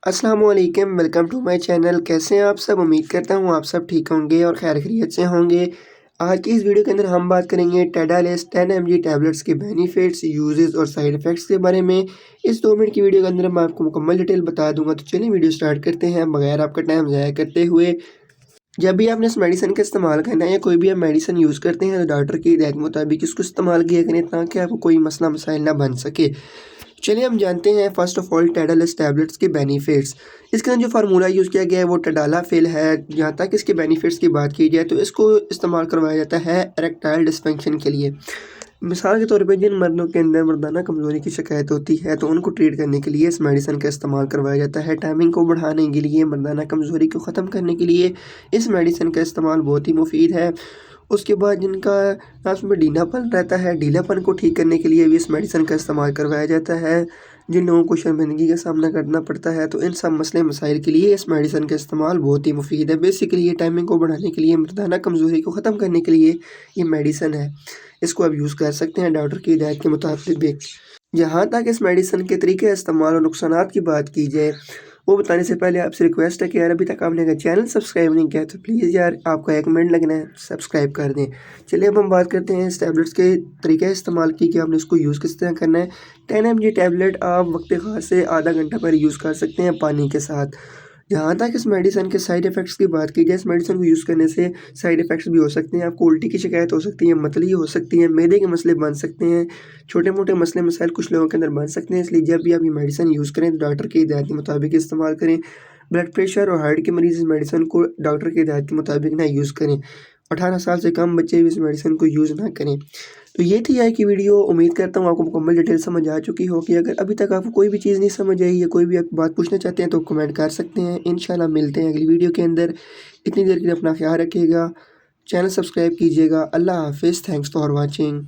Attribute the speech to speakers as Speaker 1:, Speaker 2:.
Speaker 1: अस्सलाम वालेकुम, welcome to my channel. कैसे हैं आप सब? उम्मीद करता हूँ आप सब ठीक होंगे और खैर खैरियत से होंगे। आज की इस वीडियो के अंदर हम बात करेंगे टेडालेस 10 mg टैबलेट्स के बेनिफिट्स, यूजेस और साइड इफ़ेक्ट्स के बारे में। इस 2 मिनट की वीडियो के अंदर मैं आपको मुकम्मल डिटेल बता दूंगा। तो चलिए वीडियो स्टार्ट करते हैं बगैर आपका टाइम ज़ाया करते हुए। जब भी आपने इस मेडिसिन का इस्तेमाल करना है या कोई भी आप मेडिसिन यूज़ करते हैं तो डॉक्टर की हिदायत के मुताबिक इसको इस्तेमाल किया करें ताकि आपको कोई मसला मसाइल ना बन सके। चलिए हम जानते हैं फर्स्ट ऑफ ऑल टेडालेस टैबलेट्स के बेनिफिट्स। इसके अंदर जो फार्मूला यूज़ किया गया है वो टेडालाफिल है। जहाँ तक इसके बेनिफिट्स की बात की जाए तो इसको इस्तेमाल करवाया जाता है इरेक्टाइल डिस्फंक्शन के लिए। मिसाल के तौर पे जिन मर्दों के अंदर मर्दाना कमज़ोरी की शिकायत होती है तो उनको ट्रीट करने के लिए इस मेडिसिन का इस्तेमाल करवाया जाता है। टाइमिंग को बढ़ाने के लिए, मर्दाना कमज़ोरी को ख़त्म करने के लिए इस मेडिसिन का इस्तेमाल बहुत ही मुफीद है। उसके बाद जिनका आपस में ढीलापन रहता है, ढीलापन को ठीक करने के लिए भी इस मेडिसिन का इस्तेमाल करवाया जाता है। जिन लोगों को शर्मिंदगी का सामना करना पड़ता है तो इन सब मसले मसाइल के लिए इस मेडिसिन का इस्तेमाल बहुत ही मुफीद है। बेसिकली ये टाइमिंग को बढ़ाने के लिए, मर्दाना कमज़ोरी को ख़त्म करने के लिए ये मेडिसिन है। इसको आप यूज़ कर सकते हैं डॉक्टर की हिदायत के मुताबिक। जहाँ तक इस मेडिसिन के तरीके इस्तेमाल और नुकसानात की बात की जाए, वो बताने से पहले आपसे रिक्वेस्ट है कि यार अभी तक आपने अगर चैनल सब्सक्राइब नहीं किया तो प्लीज़ यार आपका एक मिनट लगना है, सब्सक्राइब कर दें। चलिए अब हम बात करते हैं इस टैबलेट्स के तरीके इस्तेमाल की कि आपने इसको यूज़ किस तरह करना है। 10 mg टैबलेट आप वक्त ख़ास से आधा घंटा पहले यूज़ कर सकते हैं पानी के साथ। जहाँ तक इस मेडिसिन के साइड इफ़ेक्ट्स की बात की जाए, इस मेडिसिन को यूज़ करने से साइड इफ़ेक्ट्स भी हो सकते हैं। आपको उल्टी की शिकायत हो सकती है, मतली हो सकती है, मैदे के मसले बन सकते हैं, छोटे-मोटे मसले मसाइल कुछ लोगों के अंदर बन सकते हैं। इसलिए जब भी आप ये मेडिसिन यूज़ करें तो डॉक्टर की हिदायत के मुताबिक इस्तेमाल करें। ब्लड प्रेशर और हार्ट के मरीज़ इस मेडिसिन को डॉक्टर की हिदायत के मुताबिक ना यूज़ करें। 18 साल से कम बच्चे भी इस मेडिसिन को यूज़ ना करें। तो ये थी आज की वीडियो। उम्मीद करता हूँ आपको मुकम्मल डिटेल समझ आ चुकी होगी। अगर अभी तक आपको कोई भी चीज़ नहीं समझ आई या कोई भी आप बात पूछना चाहते हैं तो कमेंट कर सकते हैं। इंशाल्लाह मिलते हैं अगली वीडियो के अंदर। इतनी देर के लिए अपना ख्याल रखिएगा, चैनल सब्सक्राइब कीजिएगा। अल्लाह हाफ़िज़। Thanks for watching.